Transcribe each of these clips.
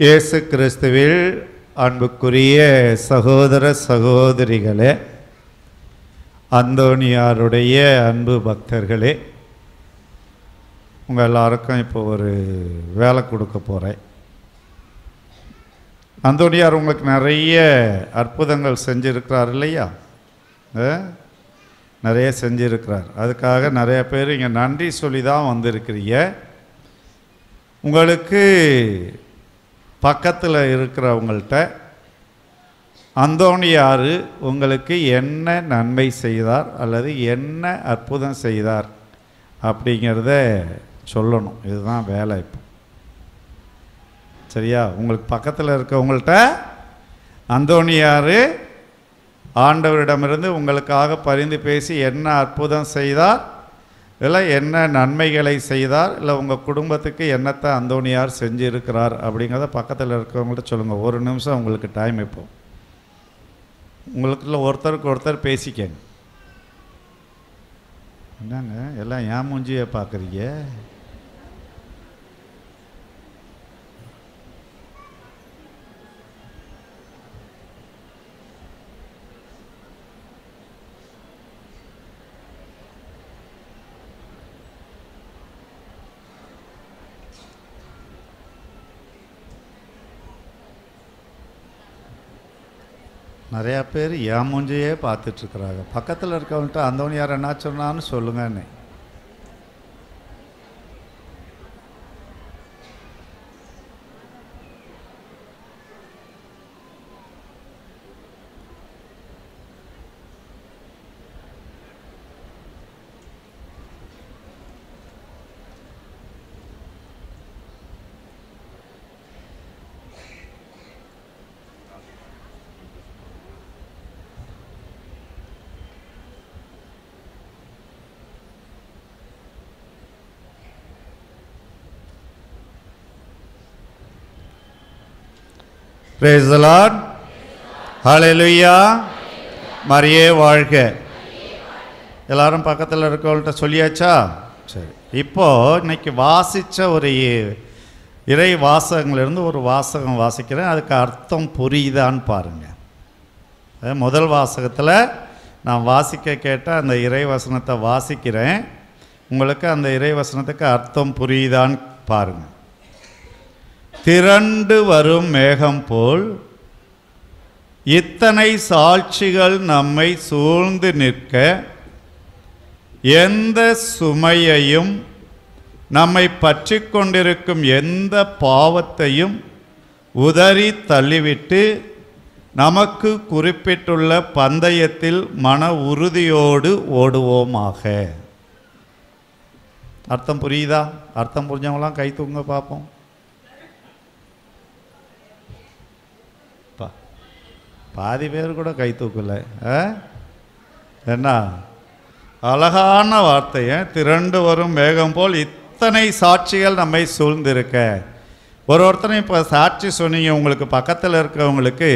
இயேசு கிறிஸ்துவில் அன்புக்குரிய சகோதர சகோதரிகளே, அந்தோனியாருடைய அன்பு பக்தர்களே, உங்கள் எல்லாருக்கும் இப்போ ஒரு வேலை கொடுக்க போகிறேன். அந்தோனியார் உங்களுக்கு நிறைய அற்புதங்கள் செஞ்சுருக்கிறார் இல்லையா? நிறைய செஞ்சுருக்கிறார். அதுக்காக நிறைய பேர் இங்கே நன்றி சொல்லி தான் வந்திருக்கிறீங்க. உங்களுக்கு பக்கத்தில் இருக்கிறவங்கள்ட்ட அந்தோனியார் உங்களுக்கு என்ன நன்மை செய்தார் அல்லது என்ன அற்புதம் செய்தார் அப்படிங்கிறத சொல்லணும். இதுதான் வேலை. இப்போ சரியா? உங்களுக்கு பக்கத்தில் இருக்கவங்கள்ட்ட அந்தோனியார் ஆண்டவரிடமிருந்து உங்களுக்காக பரிந்து பேசி என்ன அற்புதம் செய்தார், இல்லை என்ன நன்மைகளை செய்தார், இல்லை உங்கள் குடும்பத்துக்கு என்னத்தை அந்தோனியார் செஞ்சுருக்கிறார் அப்படிங்கிறத பக்கத்தில் இருக்கிறவங்கள்ட்ட சொல்லுங்கள். ஒரு நிமிஷம் உங்களுக்கு டைம். இப்போ உங்களுக்குள்ள ஒருத்தருக்கு ஒருத்தர் பேசிக்கங்க. என்னங்க எல்லாம் ஏன் மூஞ்சியை பார்க்குறீங்க? நிறையா பேர் என் மூஞ்சியே பார்த்துட்ருக்குறாங்க. பக்கத்தில் இருக்கவங்கள்ட்ட அந்தோனியார் என்ன சொன்னான்னு சொல்லுங்கன்னு. Praise the Lord. Hallelujah. மரியே வாழ்க. எல்லாரும் பக்கத்தில் இருக்கவங்கள்ட்ட சொல்லியாச்சா? சரி. இப்போது இன்னைக்கு வாசித்த ஒரு இறை வாசகங்களிலிருந்து ஒரு வாசகம் வாசிக்கிறேன். அதுக்கு அர்த்தம் புரியுதான்னு பாருங்கள். முதல் வாசகத்தில் நான் வாசிக்க கேட்ட அந்த இறை வசனத்தை வாசிக்கிறேன். உங்களுக்கு அந்த இறை வசனத்துக்கு அர்த்தம் புரியுதான்னு பாருங்கள். திரண்டு வரும் மேகம் போல் இத்தனை சாட்சிகள் நம்மை சூழ்ந்து நிற்க, எந்த சுமையையும் நம்மை பற்றி கொண்டிருக்கும் எந்த பாவத்தையும் உதறி தள்ளிவிட்டு நமக்கு குறிப்பிட்டுள்ள பந்தயத்தில் மன உறுதியோடு ஓடுவோமாக. அர்த்தம் புரியுதா? அர்த்தம் புரிஞ்சவங்களாம் கை தூங்க பார்ப்போம். பாதி பேர் கூட கை தூக்கல. என்ன அழகான வார்த்தையை, திரண்டு வரும் மேகம் போல் இத்தனை சாட்சிகள் நம்மை சூழ்ந்திருக்க. ஒருத்தரும் இப்போ சாட்சி சொன்னீங்க. உங்களுக்கு பக்கத்தில் இருக்கிறவங்களுக்கு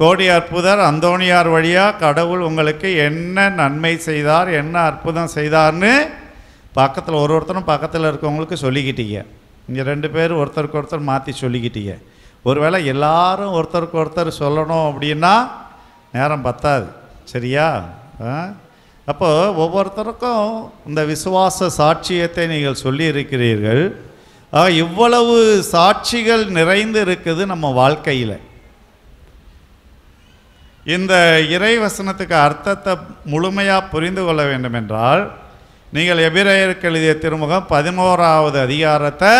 கோடி அற்புதர் அந்தோனியார் வழியாக கடவுள் உங்களுக்கு என்ன நன்மை செய்தார், என்ன அற்புதம் செய்தார்னு பக்கத்தில் ஒருத்தரும் பக்கத்தில் இருக்கவங்களுக்கு சொல்லிக்கிட்டீங்க. இங்கே ரெண்டு பேர் ஒருத்தருக்கு ஒருத்தர் மாற்றி சொல்லிக்கிட்டீங்க. ஒருவேளை எல்லாரும் ஒருத்தருக்கு ஒருத்தர் சொல்லணும் அப்படின்னா நேரம் பத்தாது. சரியா? அப்போது ஒவ்வொருத்தருக்கும் இந்த விசுவாச சாட்சியத்தை நீங்கள் சொல்லி இருக்கிறீர்கள். இவ்வளவு சாட்சிகள் நிறைந்து இருக்குது நம்ம வாழ்க்கையில். இந்த இறை வசனத்துக்கு அர்த்தத்தை முழுமையாக புரிந்து கொள்ள வேண்டும் என்றால் நீங்கள் எபிரேயருக்கு எழுதிய திருமுகம் 11வது அதிகாரத்தை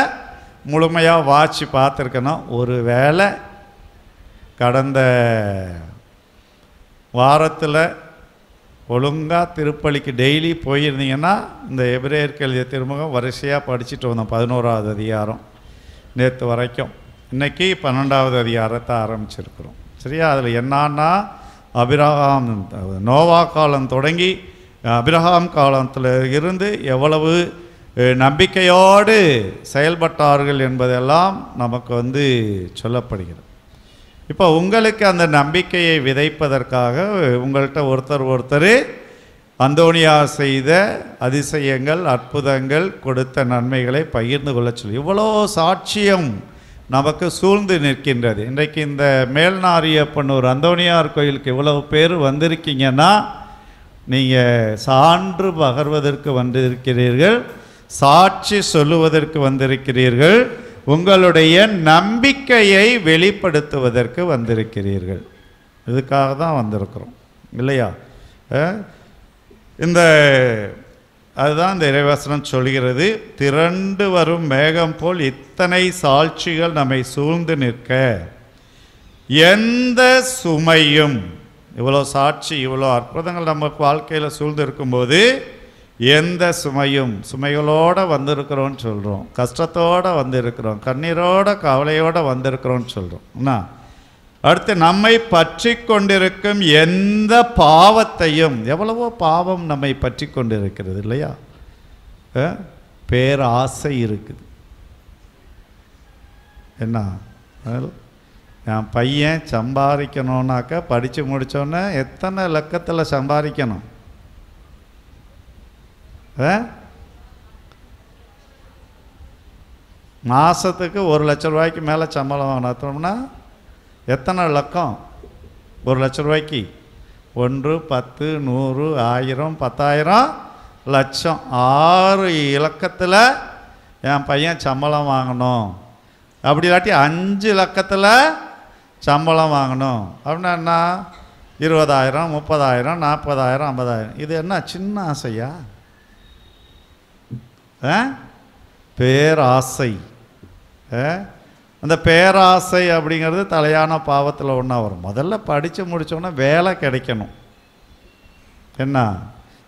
முழுமையாக வாட்சி பார்த்துருக்கணும். ஒரு வேளை கடந்த வாரத்தில் ஒழுங்காக திருப்பலிக்கு டெய்லி போயிருந்தீங்கன்னா இந்த எபிரேயருக்கு எழுதிய திருமுகம் வரிசையாக படிச்சுட்டு வந்தோம். 11வது அதிகாரம் நேற்று வரைக்கும். இன்றைக்கி 12வது அதிகாரத்தை ஆரம்பிச்சிருக்கிறோம். சரியா? அதில் என்னன்னா அபிரகாம் நோவா காலம் தொடங்கி அபிரகாம் காலத்தில் இருந்து எவ்வளவு நம்பிக்கையோடு செயல்பட்டார்கள் என்பதெல்லாம் நமக்கு சொல்லப்படுகிறது. இப்போ உங்களுக்கு அந்த நம்பிக்கையை விதைப்பதற்காக உங்கள்கிட்ட ஒருத்தர் அந்தோனியார் செய்த அதிசயங்கள், அற்புதங்கள், கொடுத்த நன்மைகளை பகிர்ந்து கொள்ள சொல்லி இவ்வளோ சாட்சியம் நமக்கு சூழ்ந்து நிற்கின்றது. இன்றைக்கு இந்த மேல்நாரியப்பனூர் அந்தோணியார் கோயிலுக்கு இவ்வளவு பேர் வந்திருக்கீங்கன்னா நீங்கள் சான்று பகர்வதற்கு வந்திருக்கிறீர்கள், சாட்சி சொல்லுவதற்கு வந்திருக்கிறீர்கள், உங்களுடைய நம்பிக்கையை வெளிப்படுத்துவதற்கு வந்திருக்கிறீர்கள். இதுக்காக தான் வந்திருக்கிறோம் இல்லையா? அதுதான் இந்த இறைவசனம் சொல்கிறது, திரண்டு வரும் மேகம் போல் இத்தனை சாட்சிகள் நம்மை சூழ்ந்து நிற்க எந்த சுமையும், இவ்வளோ சாட்சி இவ்வளோ அற்புதங்கள் நமக்கு வாழ்க்கையில் சூழ்ந்து இருக்கும்போது எந்த சுமைகளோடு வந்திருக்கிறோன்னு சொல்கிறோம், கஷ்டத்தோடு வந்திருக்கிறோம், கண்ணீரோட கவலையோடு வந்திருக்கிறோன்னு சொல்கிறோம். என்ன அடுத்து, நம்மை பற்றி கொண்டிருக்கும் எந்த பாவத்தையும், எவ்வளவோ பாவம் நம்மை பற்றி கொண்டிருக்கிறது இல்லையா? பேராசை இருக்குது. என்ன, என் பையன் சம்பாதிக்கணுன்னாக்கா படித்து முடித்தோன்னே எத்தனை லட்சத்தில் சம்பாதிக்கணும்? மாதத்துக்கு 1 லட்ச ரூபாய்க்கு மேலே சம்பளம் வாங்கினோம்னா எத்தனை லக்கம்? 1 லட்ச ரூபாய்க்கு 1, 10, 100, 1000, 10,000, லட்சம், 6 இலக்கத்தில் என் பையன் சம்பளம் வாங்கணும். அப்படி இல்லாட்டி 5 லக்கத்தில் சம்பளம் வாங்கணும். அப்படின்னா என்ன? 20,000, 30,000, 40,000, 50,000. இது என்ன சின்ன ஆசையா? பேராசை. அந்த பேராசை அப்படிங்கிறது தலையான பாவத்தில் ஒன்றா வரும். முதல்ல படித்து முடித்தோன்னா வேலை கிடைக்கணும். என்ன,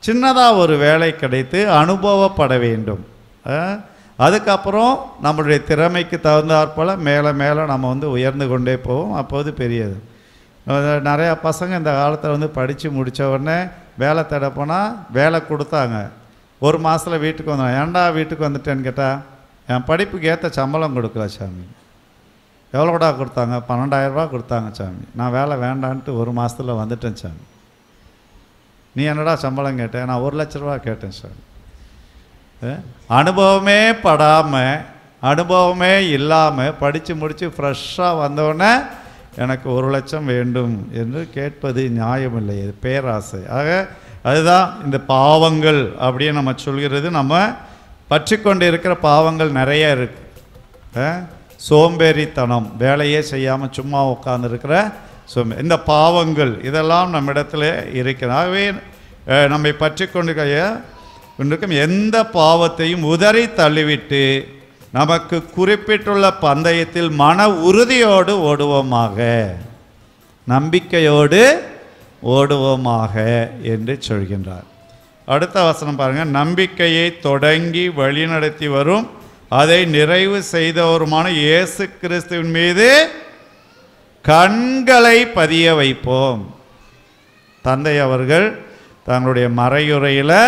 சின்னதாக ஒரு வேலை கிடைத்து அனுபவப்பட வேண்டும். அதுக்கப்புறம் நம்மளுடைய திறமைக்கு தகுந்தாற்போல் மேலே மேலே நம்ம உயர்ந்து கொண்டே போவோம். அப்போது பெரியது. நிறையா பசங்க இந்த காலத்தில் படித்து முடித்த உடனே வேலை தேட போனால் வேலை கொடுத்தாங்க, 1 மாதத்தில் வீட்டுக்கு வந்தோம். ஏன்டா வீட்டுக்கு வந்துட்டேன்னு கேட்டால், என் படிப்புக்கு ஏற்ற சம்பளம் கொடுக்கல சாமி. எவ்வளோடா கொடுத்தாங்க? 12,000 ரூபா கொடுத்தாங்க சாமி. நான் வேலை வேண்டான்ட்டு 1 மாதத்தில் வந்துட்டேன் சாமி. நீ என்னடா சம்பளம் கேட்டேன்? நான் 1 லட்ச ரூபா கேட்டேன் சாமி. அனுபவமே படாமல், அனுபவமே இல்லாமல் படித்து முடித்து ஃப்ரெஷ்ஷாக வந்தோடனே எனக்கு 1 லட்சம் வேண்டும் என்று கேட்பது நியாயமில்லை. இது பேராசை. ஆக அதுதான் இந்த பாவங்கள் அப்படின்னு நம்ம சொல்கிறது. நம்ம பற்றி கொண்டு இருக்கிற பாவங்கள் நிறைய இருக்குது. சோம்பேறித்தனம், வேலையே செய்யாமல் சும்மா உட்காந்துருக்கிற இந்த பாவங்கள் இதெல்லாம் நம்மிடத்தில் இருக்கிறது. ஆகவே நம்மை பற்றி கொண்டிருக்கும் எந்த பாவத்தையும் உதறி தள்ளிவிட்டு நமக்கு குறிப்பிட்டுள்ள பந்தயத்தில் மன உறுதியோடு ஓடுவோமாக, நம்பிக்கையோடு ஓடுவோமாக என்று சொல்கின்றார். அடுத்த வசனம் பாருங்கள். நம்பிக்கையை தொடங்கி வழிநடத்தி வரும், அதை நிறைவு செய்தவருமான இயேசு கிறிஸ்துவின் மீது கண்களை பதிய வைப்போம். தந்தை அவர்கள் தங்களுடைய மறையுரையில்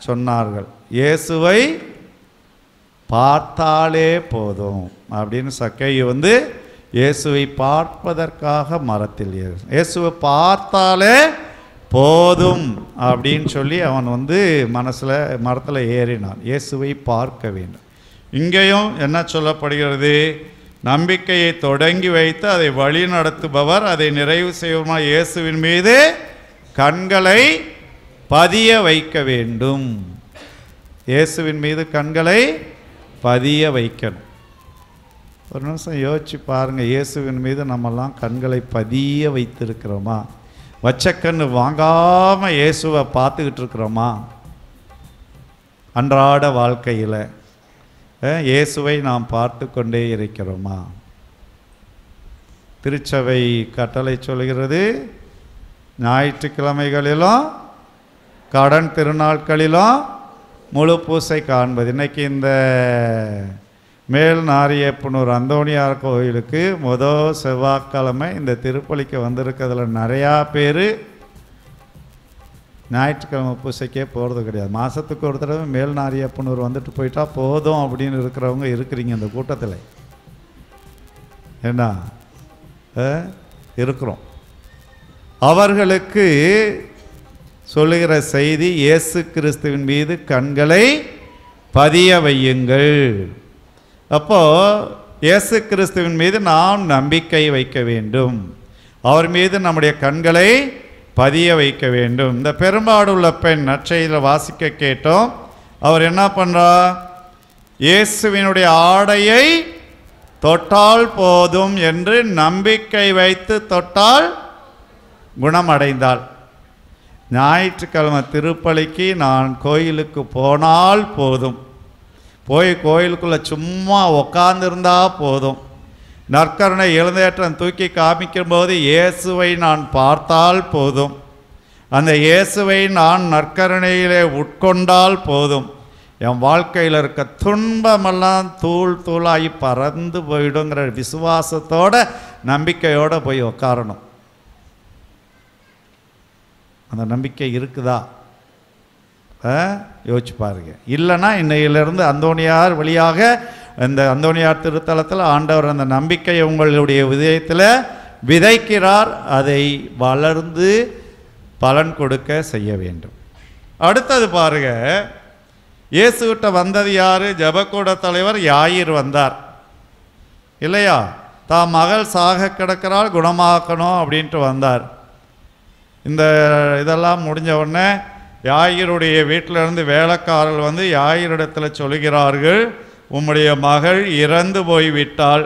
சொன்னார்கள், இயேசுவை பார்த்தாலே போதும் அப்படின்னு. சக்கையை இயேசுவை பார்ப்பதற்காக மரத்தில் ஏறு, இயேசுவை பார்த்தாலே போதும் அப்படின்னு சொல்லி அவன் மனசில் மரத்தில் ஏறினான். இயேசுவை பார்க்க வேண்டும். இங்கேயும் என்ன சொல்லப்படுகிறது? நம்பிக்கையை தொடங்கி வைத்து அதை வழி நடத்துபவர், அதை நிறைவு செய்வோமா இயேசுவின் மீது கண்களை பதிய வைக்க வேண்டும். இயேசுவின் மீது கண்களை பதிய வைக்கணும். ஒரு நிமிஷம் யோசிச்சு பாருங்கள், இயேசுவின் மீது நம்மெல்லாம் கண்களை பதிய வைத்திருக்கிறோமா? வச்சக்கண்ணு வாங்காமல் இயேசுவை பார்த்துக்கிட்டு இருக்கிறோமா? அன்றாட வாழ்க்கையில் இயேசுவை நாம் பார்த்து கொண்டே இருக்கிறோமா? திருச்சபை கட்டளை சொல்கிறது, ஞாயிற்றுக்கிழமைகளிலும் கடன் திருநாட்களிலும் முழு பூசை காண்பது. இன்றைக்கி இந்த மேல்நாரியப்பனூர் அந்தோணியார் கோயிலுக்கு முதல் செவ்வாய்க்கிழமை இந்த திருப்பலிக்கு வந்திருக்கிறதுல நிறையா பேர் ஞாயிற்றுக்கிழமை பூசைக்கே போகிறது கிடையாது. மாதத்துக்கு ஒரு தடவை மேல்நாரியப்பனூர் வந்துட்டு போயிட்டா போதும் அப்படின்னு இருக்கிறவங்க இருக்கிறீங்க இந்த கூட்டத்தில். என்ன இருக்கிறோம். அவர்களுக்கு சொல்லுகிற செய்தி, இயேசு கிறிஸ்துவின் மீது கண்களை பதிய வையுங்கள். அப்போது இயேசு கிறிஸ்துவின் மீது நாம் நம்பிக்கை வைக்க வேண்டும். அவர் மீது நம்முடைய கண்களை பதிய வைக்க வேண்டும். இந்த பெரும்பாடுள்ள பெண் நற்செய்தியில் வாசிக்க கேட்டோம். அவர் என்ன பண்ணுறார்? இயேசுவினுடைய ஆடையை தொட்டால் போதும் என்று நம்பிக்கை வைத்து தொட்டால் குணமடைந்தாள். ஞாயிற்றுக்கிழமை திருப்பலிக்கு நான் கோயிலுக்கு போனால் போதும், போய் கோயிலுக்குள்ளே சும்மா உக்காந்துருந்தா போதும், நற்கருணை எழுந்தேற்றம் தூக்கி காமிக்கும்போது இயேசுவை நான் பார்த்தால் போதும், அந்த இயேசுவை நான் நற்கருணையிலே உட்கொண்டால் போதும், என் வாழ்க்கையில் இருக்க துன்பமெல்லாம் தூள் தூளாகி பறந்து போயிடுங்கிற விசுவாசத்தோட நம்பிக்கையோடு போய் உட்காரணும். அந்த நம்பிக்கை இருக்குதா? யோசிச்சு பாருங்க. இல்லைன்னா இன்னையிலிருந்து அந்தோணியார் வழியாக இந்த அந்தோணியார் திருத்தலத்தில் ஆண்டவர் அந்த நம்பிக்கையை உங்களுடைய இதயத்தில் விதைக்கிறார். அதை வளர்ந்து பலன் கொடுக்க செய்ய வேண்டும். அடுத்தது பாருங்க, இயேசுகிட்ட வந்தது யார்? ஜெபக்கூட தலைவர் யாயிர் வந்தார் இல்லையா? தான் மகள் சாக கிடக்கிறாள், குணமாக்கணும் அப்படின்ட்டு வந்தார். இந்த இதெல்லாம் முடிஞ்ச உடனே யாயிருடைய வீட்டிலிருந்து வேலைக்காரர்கள் வந்து யாயிரிடத்தில் சொல்கிறார்கள், உம்முடைய மகள் இறந்து போய்விட்டாள்,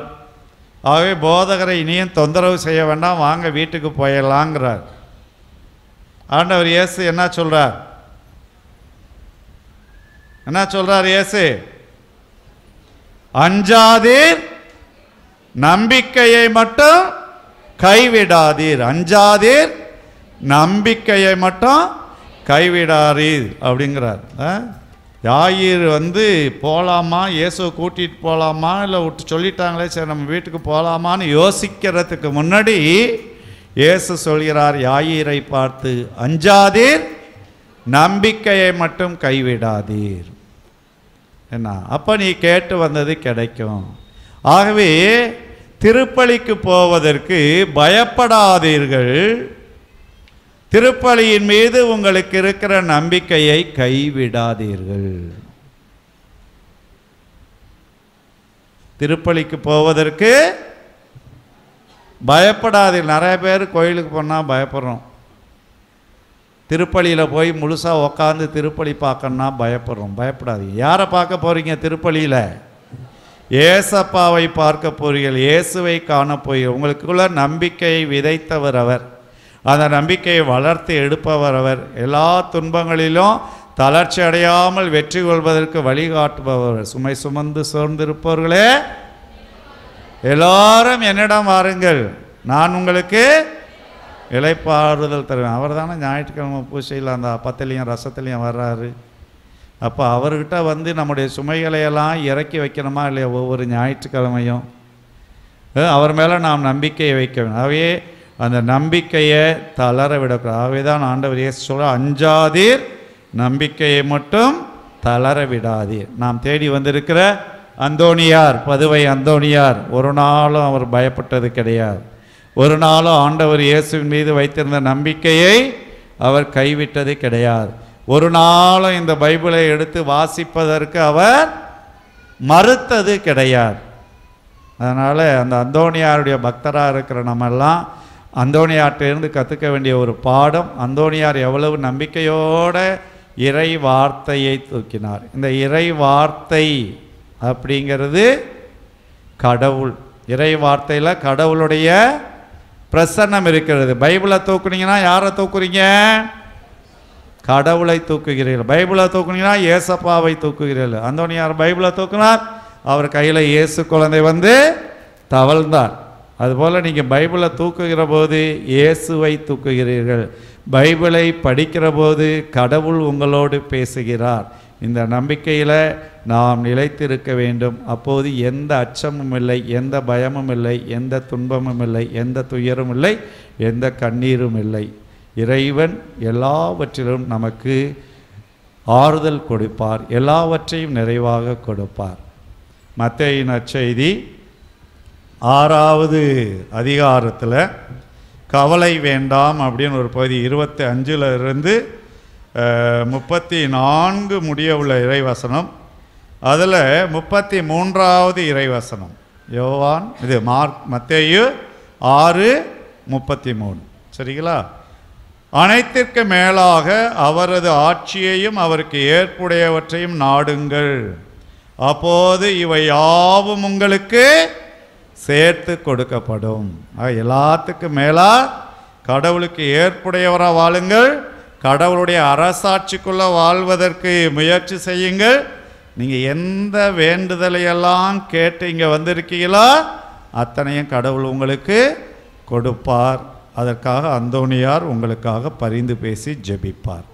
ஆகவே போதகரை இனியும் தொந்தரவு செய்ய வேண்டாம், வாங்க வீட்டுக்கு போயிடலாங்கிறார். ஆண்டவர் இயேசு என்ன சொல்றார்? என்ன சொல்றார் இயேசு? அஞ்சாதீர், நம்பிக்கையை மட்டும் கைவிடாதீர். அஞ்சாதீர், நம்பிக்கையை மட்டும் கைவிடாதீர் அப்படிங்கிறார். யாயிர் வந்து போகலாமா, இயேசுவை கூட்டிகிட்டு போகலாமா, இல்லை விட்டு சொல்லிட்டாங்களே சரி நம்ம வீட்டுக்கு போகலாமான்னு யோசிக்கிறதுக்கு முன்னாடி இயேசு சொல்கிறார் யாயிரை பார்த்து, அஞ்சாதீர், நம்பிக்கையை மட்டும் கைவிடாதீர். என்ன? அப்போ நீ கேட்டு வந்தது கிடைக்கும். ஆகவே திருப்பலிக்கு போவதற்கு பயப்படாதீர்கள். திருப்பலியின் மீது உங்களுக்கு இருக்கிற நம்பிக்கையை கைவிடாதீர்கள். திருப்பலிக்கு போவதற்கு பயப்படாதீர்கள். நிறைய பேர் கோயிலுக்கு போனால் பயப்படுறோம். திருப்பலியில் போய் முழுசாக உக்காந்து திருப்பலி பார்க்கணுன்னா பயப்படுறோம். பயப்படாதீங்க. யாரை பார்க்க போகிறீங்க? திருப்பலியில் ஏசப்பாவை பார்க்க போறீர்கள், இயேசுவை காண போய் உங்களுக்குள்ள நம்பிக்கையை விதைத்தவர் அவர், அந்த நம்பிக்கையை வளர்த்து எடுப்பவர் அவர், எல்லா துன்பங்களிலும் தளர்ச்சி அடையாமல் வெற்றி கொள்வதற்கு வழிகாட்டுபவர். சுமை சுமந்து சோர்ந்திருப்பவர்களே எல்லாரும் என்னிடம் வாருங்கள், நான் உங்களுக்கு இளைப்பாறுதல் தருவேன். அவர் தானே ஞாயிற்றுக்கிழமை பூசையில் அந்த அப்பத்திலையும் ரசத்துலையும் வர்றாரு. அப்போ அவர்கிட்ட வந்து நம்முடைய சுமைகளையெல்லாம் இறக்கி வைக்கணுமா இல்லையா? ஒவ்வொரு ஞாயிற்றுக்கிழமையும் அவர் மேலே நாம் நம்பிக்கையை வைக்க வேண்டும். ஆகவே அந்த நம்பிக்கையை தளர விடக்கூடாது. ஆகவே தான் ஆண்டவர் இயேசு சொல்ற, அஞ்சாதீர், நம்பிக்கையை மட்டும் தளர விடாதீர். நாம் தேடி வந்திருக்கிற அந்தோணியார், பதுவை அந்தோணியார், ஒரு நாளும் அவர் பயப்பட்டது கிடையாது. ஒரு நாளும் ஆண்டவர் இயேசுவின் மீது வைத்திருந்த நம்பிக்கையை அவர் கைவிட்டது கிடையாது. ஒரு நாளும் இந்த பைபிளை எடுத்து வாசிப்பதற்கு அவர் மறுத்தது கிடையாது. அதனால் அந்த அந்தோணியாருடைய பக்தராக இருக்கிற நம்மெல்லாம் அந்தோணியார்ட்டிருந்து கற்றுக்க வேண்டிய ஒரு பாடம், அந்தோணியார் எவ்வளவு நம்பிக்கையோடு இறை வார்த்தையை தூக்கினார். இந்த இறை வார்த்தை அப்படிங்கிறது கடவுள். இறை வார்த்தையில் கடவுளுடைய பிரசன்னம் இருக்கிறது. பைபிளை தூக்குனீங்கன்னா யாரை தூக்குறீங்க? கடவுளை தூக்குகிறீர்கள். பைபிளை தூக்குனீங்கன்னா ஏசப்பாவை தூக்குகிறீர்கள். அந்தோணியார் பைபிளை தூக்குனார், அவர் கையில் இயேசு குழந்தை வந்து தவழ்ந்தார். அதுபோல் நீங்கள் பைபிளை தூக்குகிற போது இயேசுவை தூக்குகிறீர்கள். பைபிளை படிக்கிற போது கடவுள் உங்களோடு பேசுகிறார். இந்த நம்பிக்கையில் நாம் நிலைத்திருக்க வேண்டும். அப்போது எந்த அச்சமும் இல்லை, எந்த பயமும் இல்லை, எந்த துன்பமும் இல்லை, எந்த துயரும் இல்லை, எந்த கண்ணீரும் இல்லை. இறைவன் எல்லாவற்றிலும் நமக்கு ஆறுதல் கொடுப்பார், எல்லாவற்றையும் நிறைவாக கொடுப்பார். மத்தேயு நற்செய்தி 6வது அதிகாரத்தில் கவலை வேண்டாம் அப்படின்னு ஒரு பகுதி 25 34 முடிய உள்ள இறைவசனம். அதில் 33வது இறைவசனம், யோவான் இது மத்தேயு 6:33. சரிங்களா? அனைத்திற்கு மேலாக அவரது ஆட்சியையும் அவருக்கு ஏற்புடையவற்றையும் நாடுங்கள், அப்போது இவை யாவும் உங்களுக்கு சேர்த்து கொடுக்கப்படும். எல்லாத்துக்கும் மேலா கடவுளுக்கு ஏற்புடையவராக வாழுங்கள், கடவுளுடைய அரசாட்சிக்குள்ள வாழ்வதற்கு முயற்சி செய்யுங்கள். நீங்கள் எந்த வேண்டுதலையெல்லாம் கேட்டு இங்கே வந்திருக்கீங்களோ அத்தனையும் கடவுள் உங்களுக்கு கொடுப்பார். அதற்காக அந்தோனியார் உங்களுக்காக பரிந்து பேசி ஜெபிப்பார்.